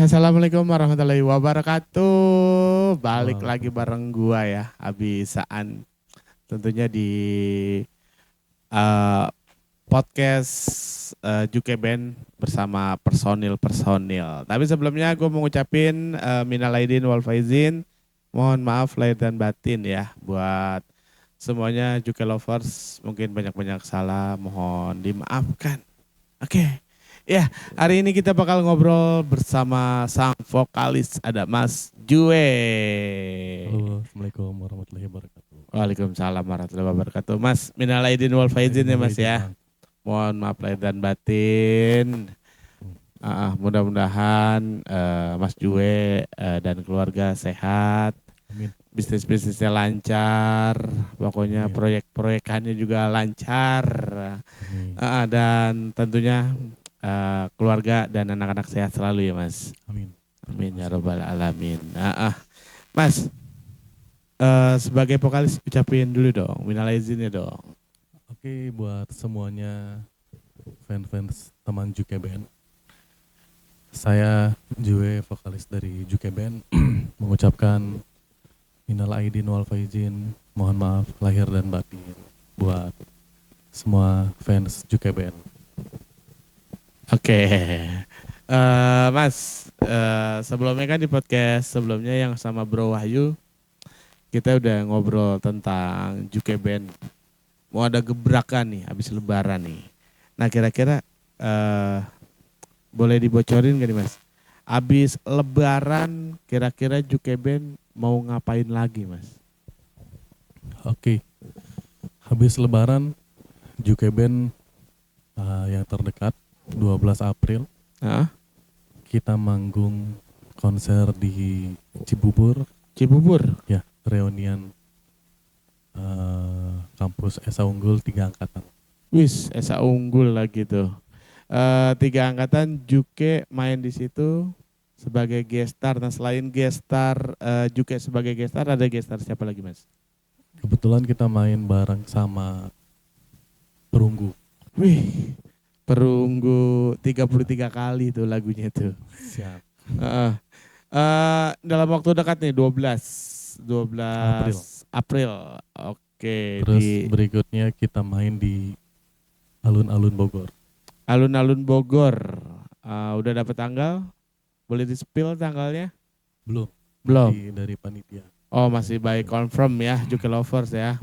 Assalamualaikum warahmatullahi wabarakatuh. Balik Wah, lagi bareng gua ya, Abisaan. Tentunya di eh, podcast Juke Band bersama personil-personil. Tapi sebelumnya gue mau ngucapin minal aidin wal faizin. Mohon maaf lahir dan batin ya buat semuanya Juke lovers. Mungkin banyak-banyak salah, mohon dimaafkan. Oke. Ya, hari ini kita bakal ngobrol bersama sang vokalis ada Mas Jue. halo, Assalamualaikum warahmatullahi wabarakatuh. Waalaikumsalam warahmatullahi wabarakatuh. Mas, minal aidin wal faizin ya Mas Izin ya. Bang. Mohon maaf lahir dan batin. Mudah-mudahan Mas Jue dan keluarga sehat, Amin. bisnis-bisnisnya lancar, pokoknya Amin. proyek-proyekannya juga lancar. Amin. Dan tentunya keluarga dan anak-anak sehat selalu ya Mas. Amin. Amin ya robbal alamin. Mas, sebagai vokalis ucapin dulu dong, minal izinnya dong. Oke, buat semuanya fans teman Juke Band. Saya Jue, vokalis dari Juke Band, mengucapkan minal aidin wal faizin, mohon maaf lahir dan batin buat semua fans Juke Band. Oke. Mas, sebelumnya kan di podcast sebelumnya yang sama Bro Wahyu, kita udah ngobrol tentang Juke Band. Mau ada gebrakan nih, habis lebaran nih. Nah kira-kira boleh dibocorin gak nih Mas? Habis lebaran kira-kira Juke Band mau ngapain lagi Mas? Oke, habis lebaran Juke Band yang terdekat 12 April Hah? kita manggung konser di Cibubur, Cibubur? ya, reunian kampus Esa Unggul 3 angkatan. Wis, Esa Unggul lagi tuh. 3 angkatan Juke main di situ sebagai gestar. Nah selain gestar Juke sebagai gestar, ada gestar siapa lagi Mas? Kebetulan kita main bareng sama Perunggu. Wih, Perunggu 33 kali tuh lagunya tuh. Siap. Heeh. Dalam waktu dekat nih 12 April. Oke, Terus di berikutnya kita main di Alun-Alun Bogor. alun-alun Bogor. Udah dapet tanggal? Boleh di-spill tanggalnya? Belum. Belum. Dari panitia. Oh, masih by confirm ya, Juke Lovers ya.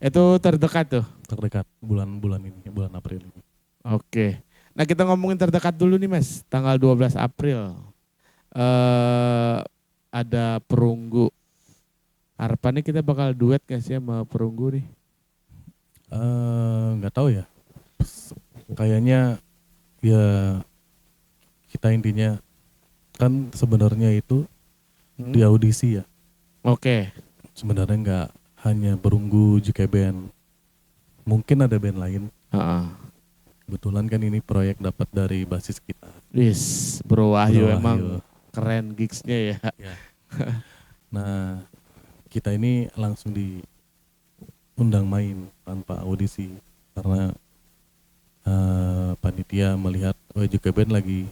Itu terdekat tuh. Terdekat bulan ini, bulan April ini. Oke. Nah, kita ngomongin terdekat dulu nih, Mas. Tanggal 12 April. Ada Perunggu. Harapannya kita bakal duet gak sih sama Perunggu nih? Nggak tahu ya. Kayaknya ya kita intinya kan sebenarnya itu di audisi ya. Oke. Sebenarnya nggak hanya Perunggu Juke Band. Mungkin ada band lain. Kebetulan kan ini proyek dapat dari basis kita. Wis, Bro Wahyu Bro emang Wahyu. keren gigsnya ya. Ya. Nah, kita ini langsung diundang main tanpa audisi karena panitia melihat Juke Band lagi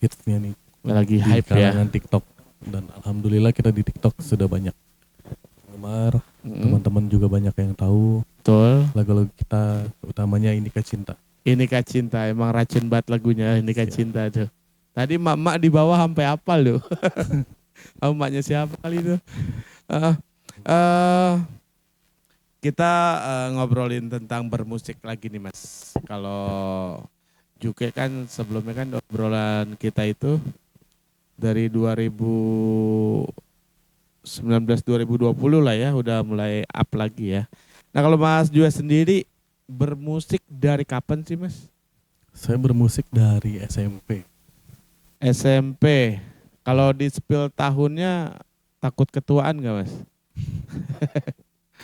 hitsnya nih Lagi di hype ya. kalangan TikTok, dan alhamdulillah kita di TikTok sudah banyak penggemar, teman-teman juga banyak yang tahu Betul. lagu-lagu kita, utamanya Inikah Cinta. Inikah Cinta, emang racun banget lagunya Inikah Cinta tuh. Tadi mak-mak di bawah sampai apal loh. Tahu maknya siapa kali itu? Kita ngobrolin tentang bermusik lagi nih Mas. Kalau Juke kan sebelumnya kan obrolan kita itu dari 2019-2020 lah ya, udah mulai up lagi ya. Nah kalau Mas Jue sendiri bermusik dari kapan sih Mas? Saya bermusik dari SMP. SMP. Kalau di spill tahunnya takut ketuaan gak Mas?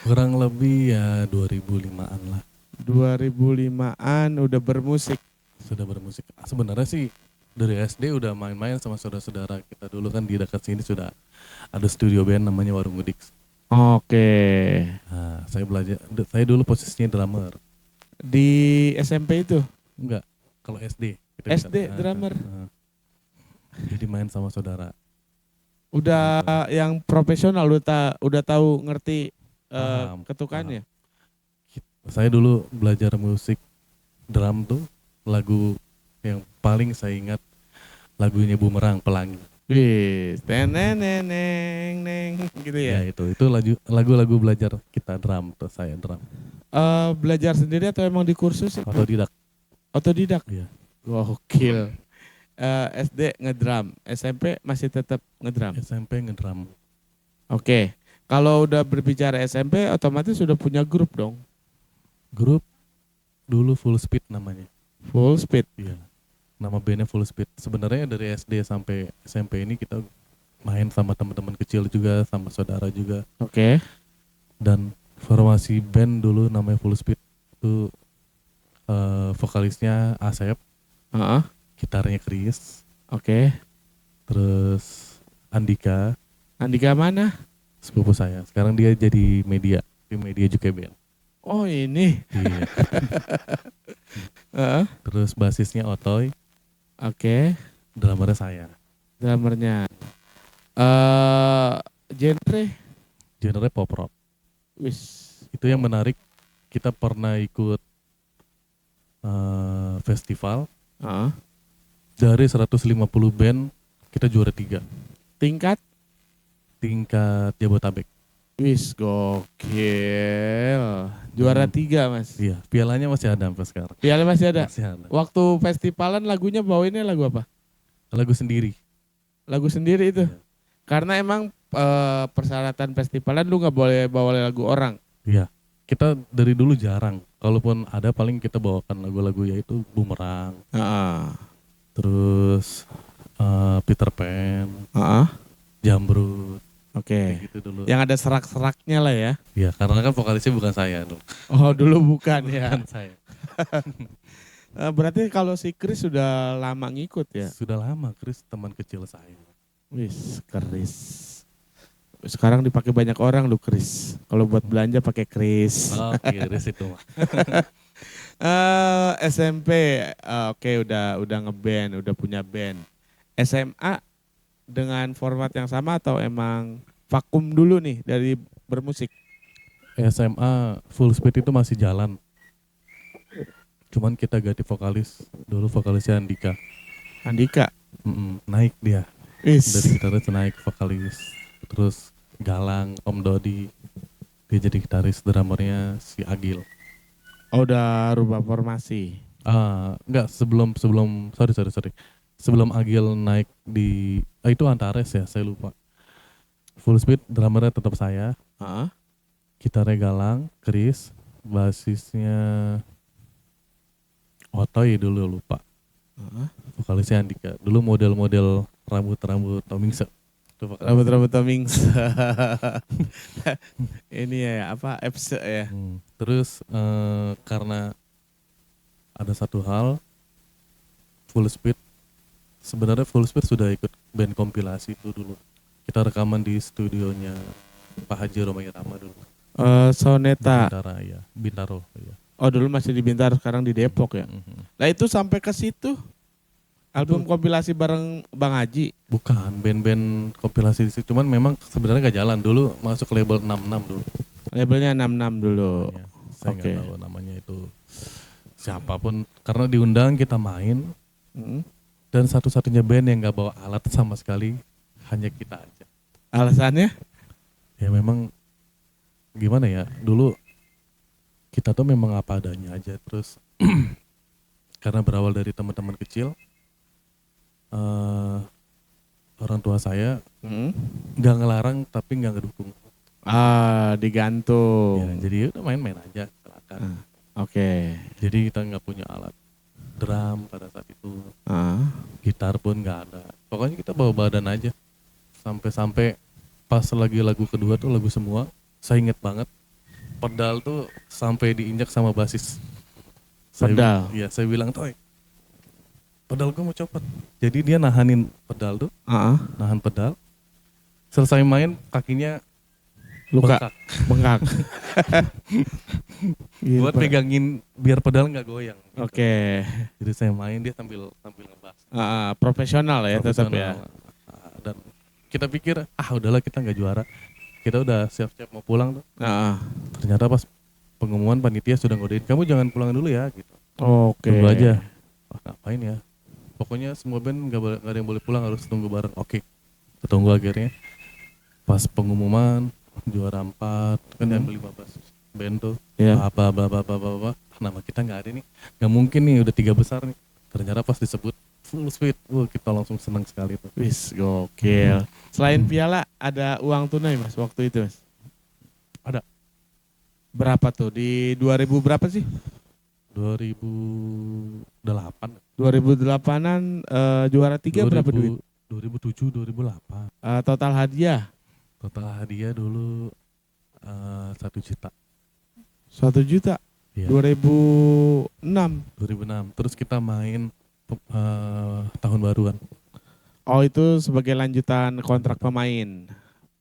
Kurang lebih ya 2005-an lah. 2005-an udah bermusik. Sudah bermusik. Sebenarnya sih dari SD udah main-main sama saudara-saudara kita. Dulu kan di dekat sini sudah ada studio band namanya Warung Gudik. Oke. Nah, saya dulu posisinya drummer. Di SMP itu? Enggak, kalau SD. SD drummer. Jadi main sama saudara. Udah yang profesional, udah tahu ngerti Paham, ketukannya. Saya dulu belajar musik drum tuh, lagu yang paling saya ingat lagunya Bumerang, Pelangi. Wih, teneneneng neng gitu Ya ya. itu lagu-lagu belajar kita drum tuh, saya drum. Belajar sendiri atau emang di kursus? Otodidak. Otodidak. Iya. Gokil. SD ngedrum, SMP masih tetap ngedrum. SMP ngedrum. Oke. Kalau udah berbicara SMP otomatis sudah punya grup dong. Grup dulu Full Speed namanya. Full Speed. Iya. Nama bandnya Full Speed. Sebenarnya dari SD sampai SMP ini kita main sama teman-teman kecil juga, sama saudara juga. Oke. Dan formasi band dulu namanya Full Speed itu vokalisnya Asep, Heeh. gitarnya Chris, Oke. terus Andika, Andika mana? sepupu saya. Sekarang dia jadi di media juga band. Oh ini. Iya. Heeh. Terus basisnya Otoy, Oke. drummernya saya. Drummernya. Genre. Pop rock. Wis. Itu yang menarik. Kita pernah ikut festival. Heeh. Dari 150 band kita juara 3 Tingkat. Jabotabek. Wis gokil. Juara 3 mas. Iya, pialanya masih ada sampai sekarang. Piala masih ada. Masih ada. Waktu festivalan lagunya bawainnya lagu apa? Lagu sendiri. Lagu sendiri itu. Iya. Karena emang persyaratan festivalan lu nggak boleh bawa lagu orang. Iya. Kita dari dulu jarang. Kalaupun ada paling kita bawakan lagu-lagu yaitu Bumerang, Heeh. terus Peter Pan, Heeh. Jambrut, Oke. kayak gitu dulu. Yang ada serak-seraknya lah ya. Iya, karena kan vokalisnya bukan saya dulu. Oh dulu bukan ya. Bukan saya. Berarti kalau si Chris sudah lama ngikut ya. Sudah lama Chris teman kecil saya. Wis, Chris. Sekarang dipakai banyak orang lu Chris. Kalau buat belanja pakai Chris. Oh, Chris itu mah. SMP, oke udah ngeband, udah punya band. SMA dengan format yang sama atau emang vakum dulu nih dari bermusik? SMA Full Speed itu masih jalan. Cuman kita ganti vokalis. Dulu vokalisnya Andika. Andika. Naik dia. Wis. Dari gitaris naik vokalis. Terus Galang, Om Dodi. Dia jadi gitaris, drummernya si Agil. Oh, udah rubah formasi. Enggak, sebelum sorry. Sebelum Agil naik di itu Antares ya, saya lupa. Full Speed drummernya tetap saya. Heeh. Gitarnya Galang, Chris, basisnya Otoy dulu lupa. Vokalisnya Andika. Dulu model-model rambut Tomingse. Rambut Tomings. Ini ya apa? Epse ya. Terus karena ada satu hal, sebenarnya Full Speed sudah ikut band kompilasi itu dulu. Kita rekaman di studionya Pak Haji Romai Rama dulu. Soneta. Bintaro. Ya. Oh dulu masih di Bintaro, sekarang di Depok ya. Nah itu sampai ke situ. Album kompilasi bareng Bang Haji. Bukan, band-band kompilasi di situ. Cuman memang sebenarnya gak jalan. Dulu masuk label 66 dulu. Labelnya 66 dulu. Ya, saya nggak tahu namanya itu siapapun. Karena diundang kita main. Dan satu-satunya band yang gak bawa alat sama sekali hanya kita aja. Alasannya? Ya memang gimana ya. Dulu kita tuh memang apa adanya aja. Terus karena berawal dari teman-teman kecil. Orang tua saya nggak ngelarang tapi nggak ngedukung. Digantung. Ya, jadi udah main-main aja, silakan. Oke. Jadi kita nggak punya alat drum pada saat itu, gitar pun nggak ada. Pokoknya kita bawa badan aja. Sampai pas lagi lagu kedua tuh lagu semua, saya inget banget. Pedal tuh sampai diinjak sama basis. Pedal? Iya, saya bilang Toy, pedal gue mau copot. Jadi dia nahanin pedal tuh, nahan pedal. Selesai main kakinya luka, bengkak. Buat pegangin biar pedal nggak goyang. Gitu. Oke. Jadi saya main dia sambil ngebas. Profesional ya tetap ya. Dan kita pikir udahlah kita nggak juara, kita udah siap-siap mau pulang tuh. Ternyata pas pengumuman panitia sudah ngodein, kamu jangan pulang dulu ya gitu. Oke. Tunggu aja. Ngapain ya? Pokoknya semua band nggak ada yang boleh pulang, harus tunggu bareng. Oke. Kita tunggu akhirnya. Pas pengumuman juara 4 kan diambil 15 band tuh. Apa. Nama kita nggak ada nih. Nggak mungkin nih, udah 3 besar nih. Ternyata pas disebut Full Speed, kita langsung senang sekali tuh. Wis, gokil. Selain piala, ada uang tunai mas waktu itu mas? Ada. Berapa tuh? Di 2000 berapa sih? 2008. 2008an juara 3 berapa duit? 2007, 2008. Total hadiah? Total hadiah dulu 1 juta. 1 juta? Iya. 2006. Terus kita main tahun baruan. Oh itu sebagai lanjutan kontrak pemain.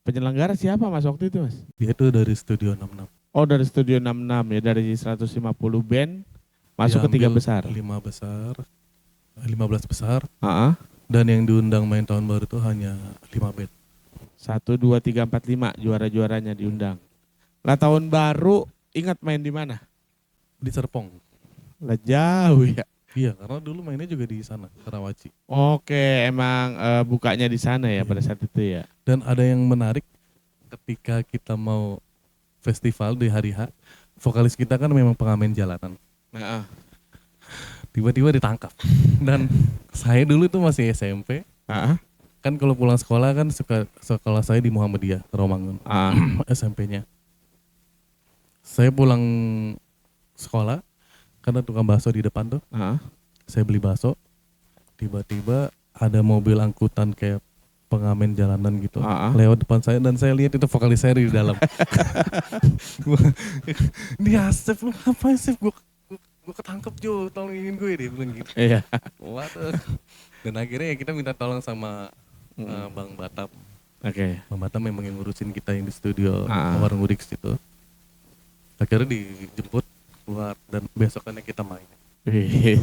Penyelenggara siapa mas waktu itu mas? Dia itu dari Studio 66. Oh dari Studio 66 ya, dari 150 band masuk ke 3 besar. 15 besar. Dan yang diundang main tahun baru itu hanya 5 band. 1, 2, 3, 4, 5 juara-juaranya diundang. Lah tahun baru ingat main di mana? Di Serpong. Lah jauh ya. Iya, karena dulu mainnya juga di sana, Karawaci. Oke, emang bukanya di sana ya pada saat itu ya. Dan ada yang menarik, ketika kita mau festival di hari H, vokalis kita kan memang pengamen jalanan. Tiba-tiba ditangkap. Dan saya dulu tuh masih SMP. Kan kalau pulang sekolah kan sekolah saya di Muhammadiyah, Romangun. SMP-nya. Saya pulang sekolah, karena tukang bakso di depan tuh. Saya beli bakso. Tiba-tiba ada mobil angkutan kayak pengamen jalanan gitu lewat depan saya, dan saya lihat itu vokalis saya di dalam. Dia Asep, lu ngapain Asep? Gue ketangkep Jo, tolongin gue, dia bilang gitu. Iya. Waduh. Dan akhirnya ya kita minta tolong sama Bang Batam. Bang Batam memang yang ngurusin kita yang di studio Warung Udix itu. Akhirnya dijemput keluar dan besokannya kita main. Gitu.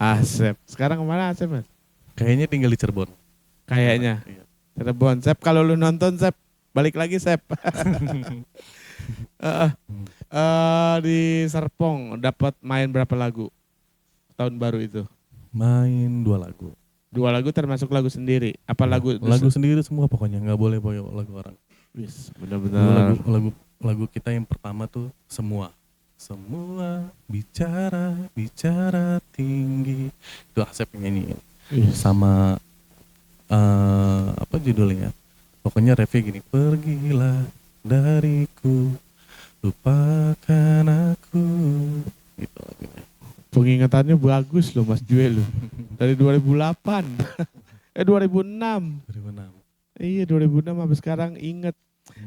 Asep. Sekarang kemana Asep mas? Kayaknya tinggal di Cirebon. Kayaknya. Iya. Cirebon. Sep, kalau lu nonton Sep, balik lagi Sep. Di Serpong dapat main berapa lagu tahun baru itu? Main 2 lagu. 2 lagu termasuk lagu sendiri? Apa lagu? Lagu sendiri semua pokoknya, nggak boleh bawa lagu orang. Wis, benar-benar. Lagu kita yang pertama tuh Semua bicara tinggi. Itu Asep yang nyanyiin. Sama apa judulnya? Pokoknya refnya gini, pergilah dariku, lupakan aku. Gitu lagunya. Pengingatannya bagus loh Mas Jue lu. Dari 2008. 2006. Iya 2006 sampai sekarang inget.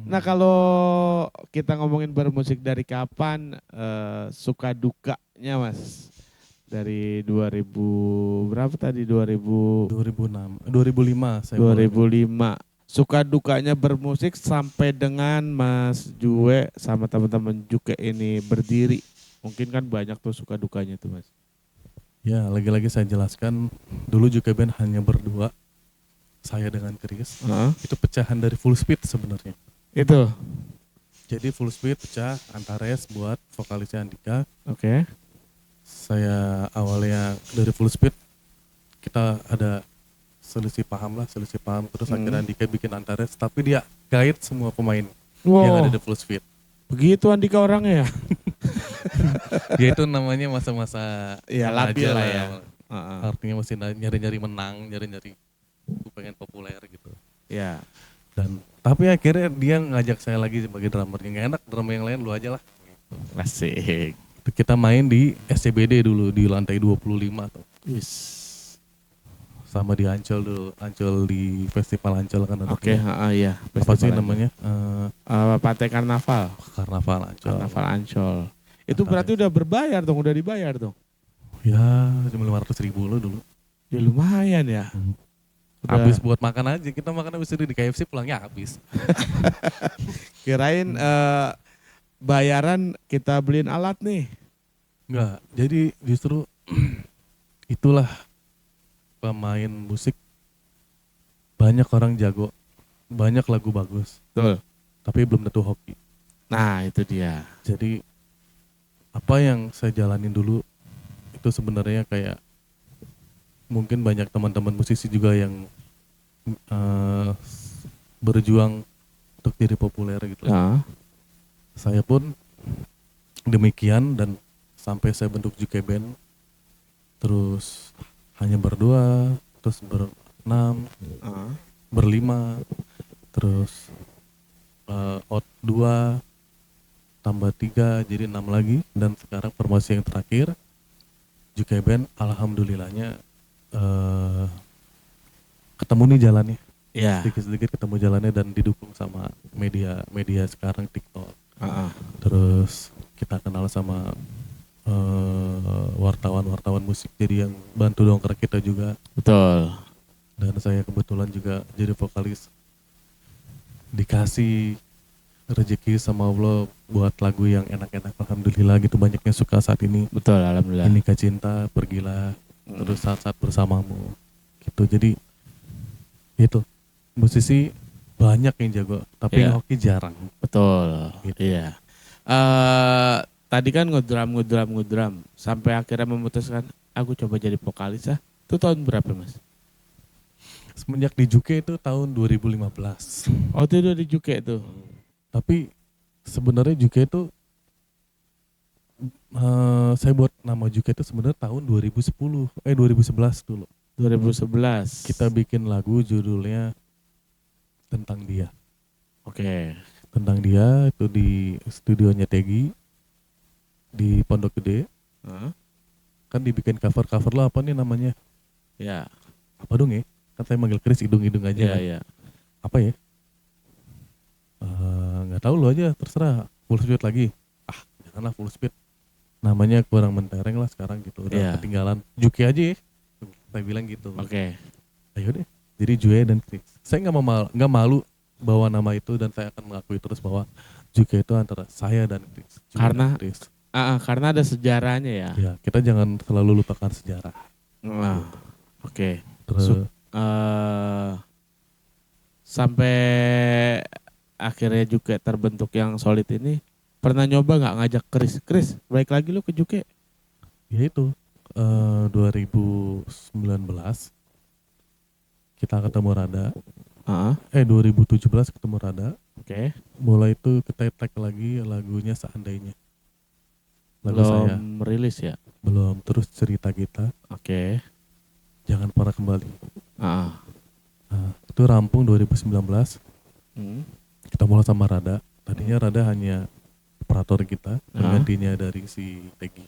Nah kalau kita ngomongin bermusik dari kapan, suka dukanya mas? Dari 2000 berapa tadi? 2005 saya 2005. Suka dukanya bermusik sampai dengan Mas Jue sama teman-teman juga ini berdiri. Mungkin kan banyak tuh suka dukanya tuh mas. Ya lagi-lagi saya jelaskan, dulu juga band hanya berdua, saya dengan Chris. Itu pecahan dari Full Speed sebenarnya. Itu. Jadi Full Speed pecah, Antares buat vokalisnya Andika. Saya awalnya dari Full Speed, kita ada selisih paham. Terus akhirnya Andika bikin Antares, tapi dia guide semua pemain yang ada di Full Speed. Begitu Andika orangnya ya? Dia itu namanya masa-masa ya labil lah ya. Artinya masih nyari-nyari menang, nyari-nyari pengen populer gitu. Ya. Dan tapi akhirnya dia ngajak saya lagi sebagai drummer. Nggak enak, drummer yang lain lu aja lah. Asik. Kita main di SCBD dulu di lantai 25 tuh. Sama di Ancol dulu, Ancol di Festival Ancol kan. Iya. Apa sih namanya? Pantai Karnaval Ancol. Karnaval Ancol. Itu berarti udah berbayar dong, udah dibayar dong. Ya, cuma 500.000 lo dulu. Ya lumayan ya. Habis buat makan aja, kita makan habis itu di KFC pulangnya habis. Kirain bayaran kita beliin alat nih. Enggak, jadi justru itulah pemain musik banyak orang jago, banyak lagu bagus, Betul. tapi belum tentu hoki. Nah itu dia. Jadi apa yang saya jalanin dulu itu sebenarnya kayak mungkin banyak teman-teman musisi juga yang berjuang untuk jadi populer gitu. Saya pun demikian, dan sampai saya bentuk JK Band, terus hanya berdua, terus berenam, berlima, terus out 2 tambah 3 jadi 6 lagi, dan sekarang formasi yang terakhir JK Band. Alhamdulillahnya ketemu nih jalannya. Iya. Sedikit-sedikit ketemu jalannya dan didukung sama media sekarang, TikTok. Terus kita kenal sama wartawan musik, jadi yang bantu dongkrak kita juga. Betul. Dan saya kebetulan juga jadi vokalis, dikasih rezeki sama Allah buat lagu yang enak-enak. Alhamdulillah gitu, banyak yang suka saat ini. Betul, alhamdulillah. Inikah Cinta, Pergilah, terus Saat-saat Bersamamu gitu. Jadi itu musisi banyak yang jago, tapi yang hoki jarang. Betul. Gitu. Iya. Tadi kan ngedrum sampai akhirnya memutuskan aku coba jadi vokalis ah. Itu tahun berapa, Mas? Semenjak di Juke itu tahun 2015. Oh, itu udah di Juke tuh. Tapi sebenarnya Juke itu saya buat nama Juke itu sebenarnya tahun 2011 dulu. 2011. Kita bikin lagu judulnya Tentang Dia. Oke. Tentang Dia itu di studionya Tegi di Pondok Gede. Kan dibikin cover lo apa nih namanya? Ya. Apa dong ya? Kan saya manggil Chris Idung-Idung aja. Iya. Apa ya? Nggak tahu, lo aja terserah. Full speed lagi. Janganlah full speed. Namanya kurang mentereng lah sekarang gitu. Udah ketinggalan. Juki aja ya. Saya bilang gitu. Oke. Ayo deh. Jadi Jue dan Chris. Saya nggak malu bawa nama itu, dan saya akan mengakui terus bahwa Juki itu antara saya dan Chris. Karena Chris. Karena ada sejarahnya ya. Ya, kita jangan selalu lupakan sejarah. Oke. Terus sampai akhirnya juga terbentuk yang solid ini, pernah nyoba nggak ngajak Chris balik lagi lu ke Juke? Ya itu 2019 kita ketemu Rada. 2017 ketemu Rada. Oke. Mulai itu kita tag lagi lagunya Seandainya. Lagu belum saya rilis ya? Belum. Terus Cerita Kita. Oke. Jangan Pernah Kembali. Itu rampung 2019. Kita mulai sama Rada. Tadinya Rada hanya operator kita, penggantinya dari si Tegi.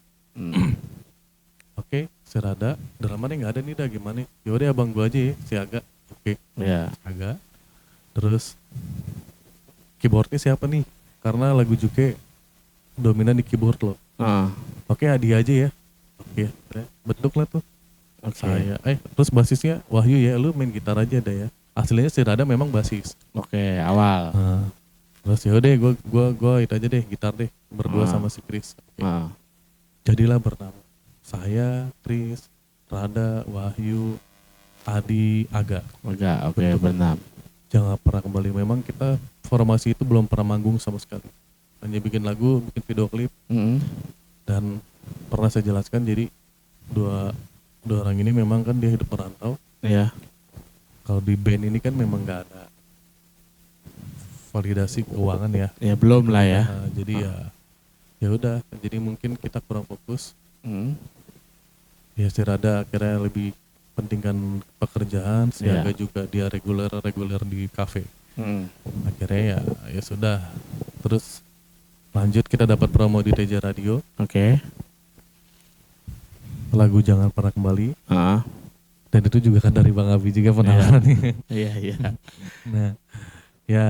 Oke, si Rada, drummernya nggak ada nih, dah gimana? Yaudah abang gua aja ya, si Aga. Oke. Aga. Terus keyboardnya siapa nih? Karena lagu Juke dominan di keyboard loh. Oke, Adi aja ya. Oke, bentuk lah tuh. Saya, terus basisnya Wahyu ya, lu main gitar aja dah ya. Aslinya si Rada memang basis. Oke, awal. Terus yaudah gue itu aja deh, gitar deh, berdua sama si Chris. Jadilah bernama saya, Chris, Rada, Wahyu, Adi, Aga. Oke, benar. Jangan Pernah Kembali. Memang kita formasi itu belum pernah manggung sama sekali. Hanya bikin lagu, bikin video klip. Dan pernah saya jelaskan, jadi dua orang ini memang kan dia hidup merantau. Iya. Kalau di band ini kan memang nggak ada validasi keuangan ya. Ya belum lah ya. Jadi ya udah. Jadi mungkin kita kurang fokus. Ya si Rada akhirnya lebih pentingkan pekerjaan. Si Aga juga dia reguler di kafe. Akhirnya ya sudah. Terus lanjut kita dapat promo di Teja Radio. Oke. Lagu Jangan Pernah Kembali. Dan itu juga kan dari Bang Abi juga penawarannya. Iya. Nah, ya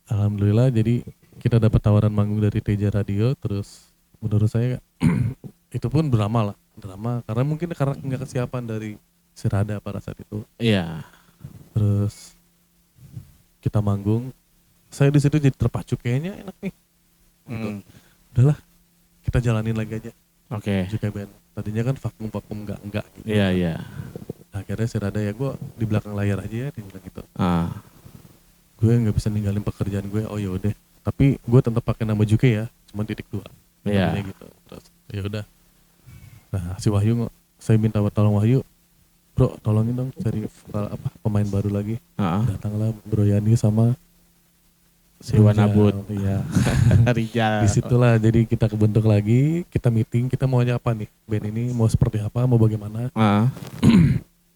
alhamdulillah jadi kita dapat tawaran manggung dari Teja Radio. Terus menurut saya itu pun drama karena mungkin nggak kesiapan dari si Rada pada saat itu. Iya. Terus kita manggung, saya di situ jadi terpacu, kayaknya enak nih. Gitu. Udahlah, kita jalanin lagi aja. Oke. JK Band. Tadinya kan vakum enggak gitu. Iya. Akhirnya si Rada ya gue di belakang layar aja ya, dia bilang gitu. Gue nggak bisa ninggalin pekerjaan gue. Oh ya udah. Tapi gue tetap pakai nama Juke ya, cuma titik 2. Iya. Gitu. Terus ya udah. Nah si Wahyu, saya minta tolong Wahyu, bro tolongin dong cari pemain baru lagi. Datanglah Bro Yani sama si Wanabut. Iya. Rijal. Disitulah jadi kita kebentuk lagi, kita meeting, kita maunya apa nih, band ini mau seperti apa, mau bagaimana.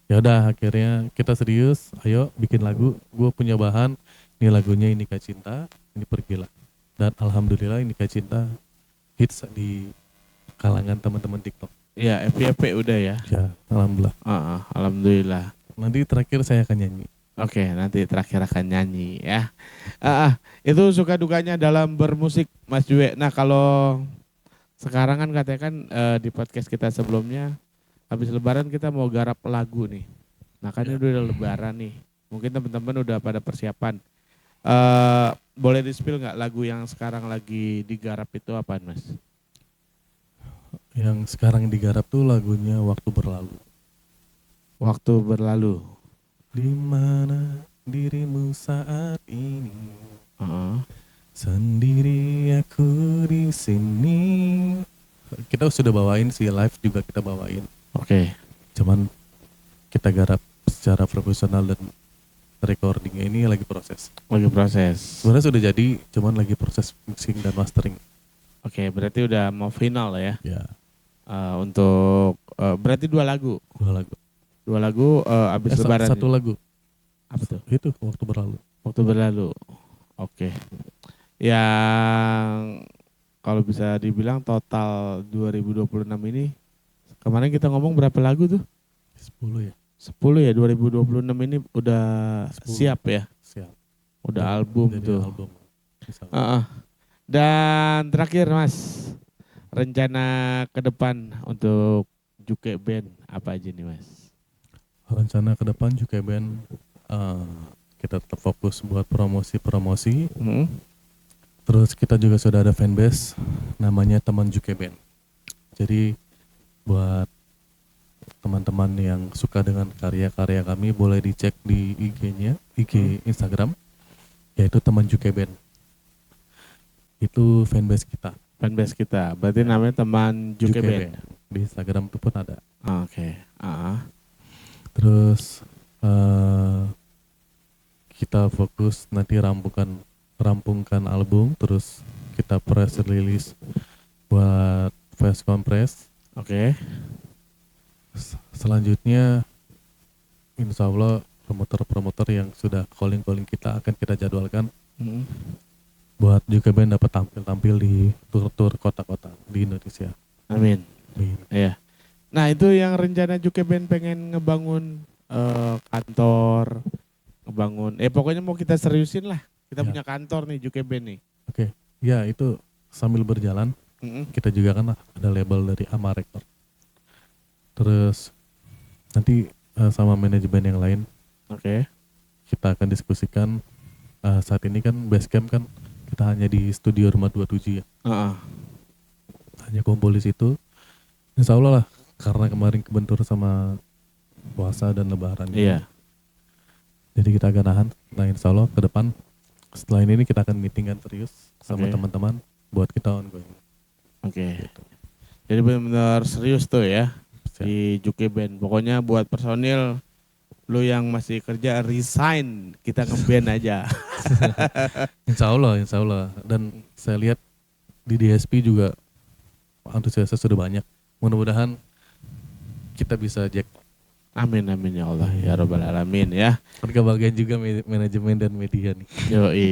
Ya udah akhirnya kita serius, ayo bikin lagu. Gue punya bahan, ini lagunya Inikah Cinta, ini Pergilah. Dan alhamdulillah Inikah Cinta hits di kalangan teman-teman TikTok. Iya, FYP udah ya. Ya, alhamdulillah. Alhamdulillah. Nanti terakhir saya akan nyanyi. Oke, nanti terakhir akan nyanyi ya. Itu suka dukanya dalam bermusik, Mas Jue. Nah, kalau sekarang kan katanya kan di podcast kita sebelumnya, habis lebaran kita mau garap lagu nih. Nah, kan ini udah lebaran nih. Mungkin teman-teman udah pada persiapan. Boleh di-spill nggak lagu yang sekarang lagi digarap itu apaan, Mas? Yang sekarang digarap tuh lagunya Waktu Berlalu. Waktu Berlalu. Di mana dirimu saat ini? Sendiri aku di sini. Kita sudah bawain sih, live juga kita bawain. Oke. Cuman kita garap secara profesional dan recordingnya ini lagi proses. Sebenarnya sudah jadi, cuman lagi proses mixing dan mastering. Oke, berarti udah mau final ya? Ya. Untuk berarti 2 lagu. 2 lagu abis lebaran. 1 lagu. Apa tuh? Itu Waktu Berlalu. Waktu Berlalu. Oke. Yang kalau bisa dibilang total 2026 ini, kemarin kita ngomong berapa lagu tuh? 10 ya. 10 ya, 2026 ini udah 10. Siap ya? Siap. Udah album Jadi tuh. album. Dan terakhir Mas, rencana ke depan untuk Juke Band apa aja nih Mas? Rencana ke depan Juke Band, kita tetap fokus buat promosi. Terus kita juga sudah ada fanbase namanya Teman Juke Band. Jadi buat teman-teman yang suka dengan karya-karya kami boleh dicek di IG-nya, IG Instagram, yaitu Teman Juke Band. Itu fanbase kita. Berarti namanya Teman Juke Band. Di Instagram itu pun ada. Oke. Terus kita fokus nanti rampungkan album, terus kita press release buat Fast Compress. Oke. Selanjutnya insya Allah promotor-promotor yang sudah calling kita akan kita jadwalkan buat Juke Band dapat tampil di tur-tur kota-kota di Indonesia. Amin. Iya. Nah itu yang rencana Juke Band pengen ngebangun kantor, pokoknya mau kita seriusin lah. Kita punya kantor nih Juke Band nih. Oke. Ya itu sambil berjalan kita juga kan ada label dari Ama Record. Terus nanti sama manajemen yang lain. Oke. Kita akan diskusikan. Saat ini kan Basecamp kan kita hanya di studio Rumah 27 ya. Hanya kumpul di situ. Insya Allah lah, karena kemarin kebentur sama puasa dan lebaran. Iya. Jadi kita agak nahan. Nah insya Allah ke depan setelah ini kita akan meetingan serius sama teman-teman buat kita ongoing. Gitu. Jadi benar-benar serius tuh ya. Di Juke Band. Pokoknya buat personil lu yang masih kerja resign, kita ngeband aja. Insya Allah. Dan saya lihat di DSP juga antusiasnya sudah banyak. Mudah-mudahan kita bisa jack. Amin ya Allah ya Rabbal Alamin ya. Kebagian juga manajemen dan media nih. Yoi.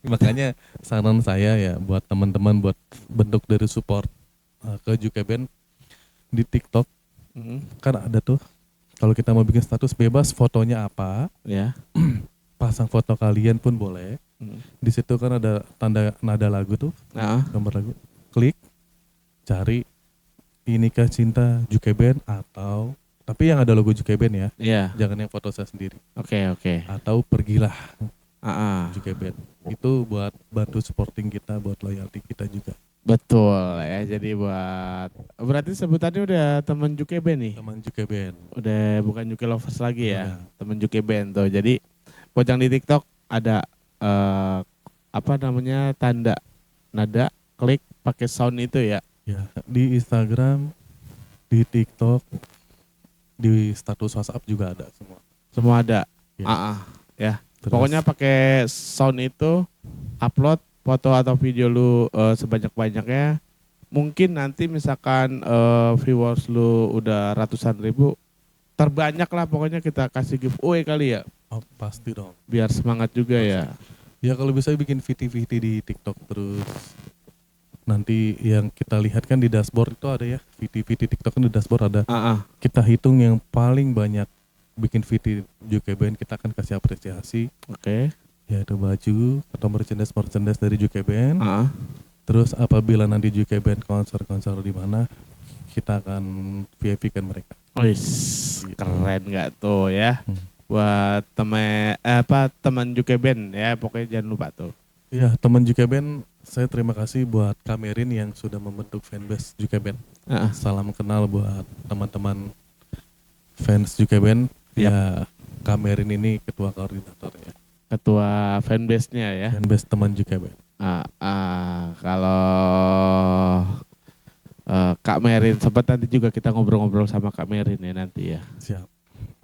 Makanya saran saya ya buat teman-teman buat bentuk dari support ke Juke Band di TikTok. Kan ada tuh. Kalau kita mau bikin status bebas fotonya apa, ya. Pasang foto kalian pun boleh. Di situ kan ada tanda nada lagu tuh, gambar lagu. Klik, cari Inikah Cinta Juke Band atau tapi yang ada logo Juke Band ya. Iya. Jangan yang foto saya sendiri. Oke. Atau Pergilah Juke Band. Itu buat bantu supporting kita, buat loyalty kita juga. Betul ya, jadi berarti sebutannya udah temen Juke Band nih? Teman Juke Band. Udah bukan Juke Lovers lagi ya, Udah. temen Juke Band tuh. Jadi Pojang di TikTok ada apa namanya tanda nada klik pakai sound itu ya? Ya, di Instagram, di TikTok, di status WhatsApp juga ada semua. Semua ada? Ya. Ya. Terus, Pokoknya pakai sound itu, upload foto atau video lu sebanyak-banyaknya. Mungkin nanti misalkan viewers lu udah ratusan ribu, terbanyak lah pokoknya kita kasih giveaway kali ya. oh, pasti dong. Biar semangat juga ya. Ya kalau bisa bikin VT-VT di TikTok terus. Nanti yang kita lihat kan di dashboard itu ada ya, VT-VT TikTok kan di dashboard ada. Kita hitung yang paling banyak bikin VT Juke Band, kita akan kasih apresiasi. Oke. Yaitu baju atau merchandise dari Juke Band. Terus apabila nanti Juke Band konser di mana, kita akan VIP-kan mereka. Wis, keren nggak tuh ya? Buat teman Juke Band ya, pokoknya jangan lupa tuh. Iya, teman Juke Band, saya terima kasih buat Kamerin yang sudah membentuk fanbase Juke Band. Salam kenal buat teman-teman fans Juke Band. Ya, Kamerin ini ketua koordinatornya. Ketua fanbase-nya ya. Fanbase teman Juke Band. Kalau Kak Merin sempat nanti juga kita ngobrol-ngobrol sama Kak Merin ya nanti ya. Siap.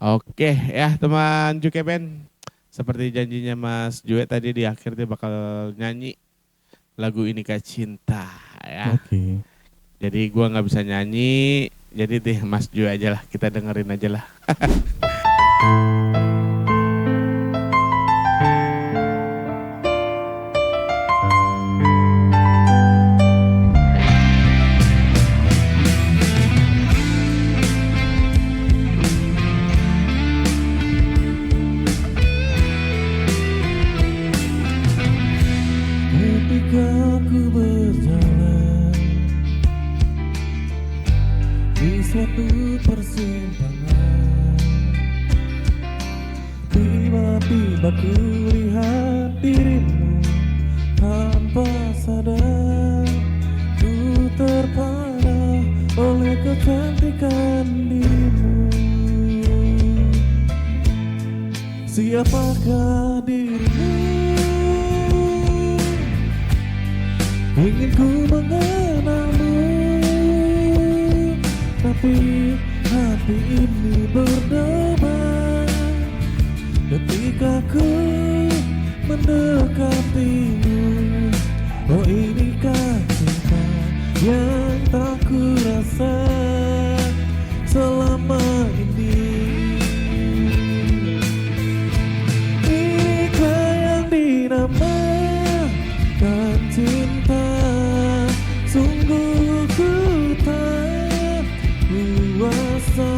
Oke ya teman Juke Band. Seperti janjinya Mas Jue tadi di akhir dia bakal nyanyi lagu Inikah Cinta ya. Oke. Jadi gua nggak bisa nyanyi, jadi deh Mas Jue aja lah, kita dengerin aja lah. Ketika ku berjalan di suatu persimpangan, tiba-tiba ku lihat dirimu tanpa sadar. Ku terpana oleh kecantikan dirimu. Siapakah dirimu? Ingin ku mengenalmu, tapi hati ini berdebar ketika ku mendekatimu. Oh inikah cinta yang tak ku rasa selama ini. Inikah yang dinamakan cinta. Sungguh ku tak kuasa,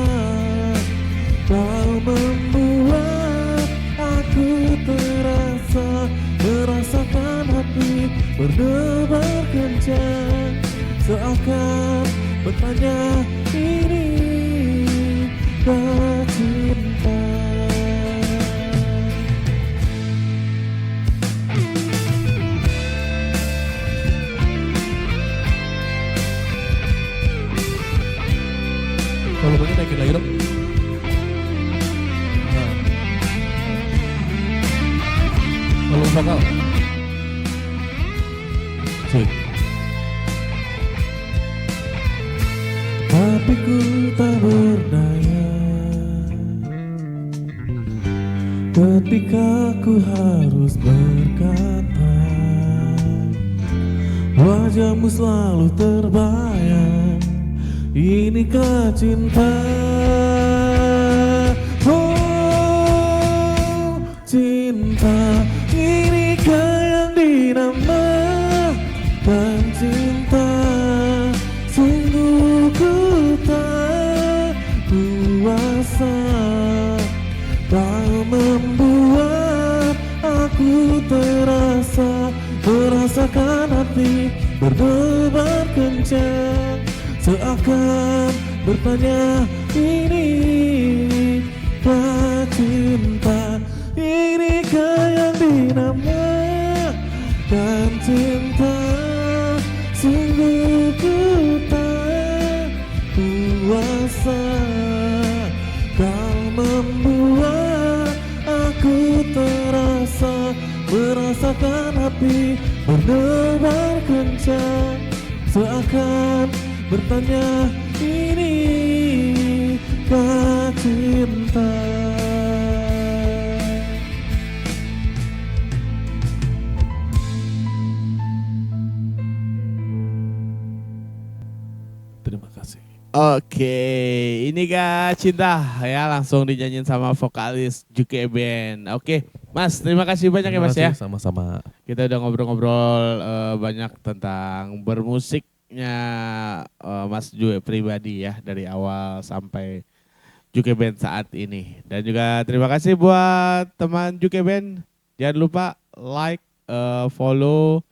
kau membuat aku merasakan hati berdebar kencang, seakan bertanya ini kah cinta. Kalau begini naikin lagi dong. Kalau vokal. Tapi ku tak berdaya ketika ku harus berkata, wajahmu selalu terbayang. Inikah cinta? Oh, cinta. Inikah yang dinamakan cinta? Sungguh ku tak kuasa, kau membuat aku merasakan hati berdebar kencang, seakan bertanya ini kah cinta? Inikah yang dinamakan cinta? Sungguh api berdebar kencang, seakan bertanya, ini kah cinta? Terima kasih. Oke, ini Kak Cinta ya, langsung dinyanyiin sama vokalis Juke Band. Oke, Mas, terima kasih banyak ya Mas ya. Sama-sama. Kita udah ngobrol-ngobrol banyak tentang bermusiknya Mas Juke pribadi ya, dari awal sampai Juke Band saat ini. Dan juga terima kasih buat teman Juke Band. Jangan lupa like, follow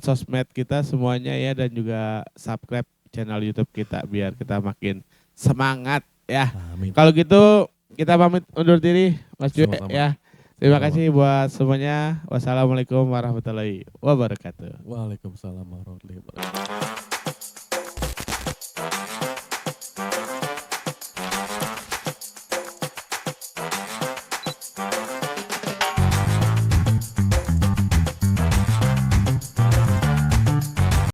sosmed kita semuanya ya, dan juga subscribe channel YouTube kita biar kita makin semangat ya. Amin. Kalau gitu kita pamit undur diri Mas Juke Sama-sama. ya. Terima kasih buat semuanya. Wassalamualaikum warahmatullahi wabarakatuh. Waalaikumsalam warahmatullahi wabarakatuh.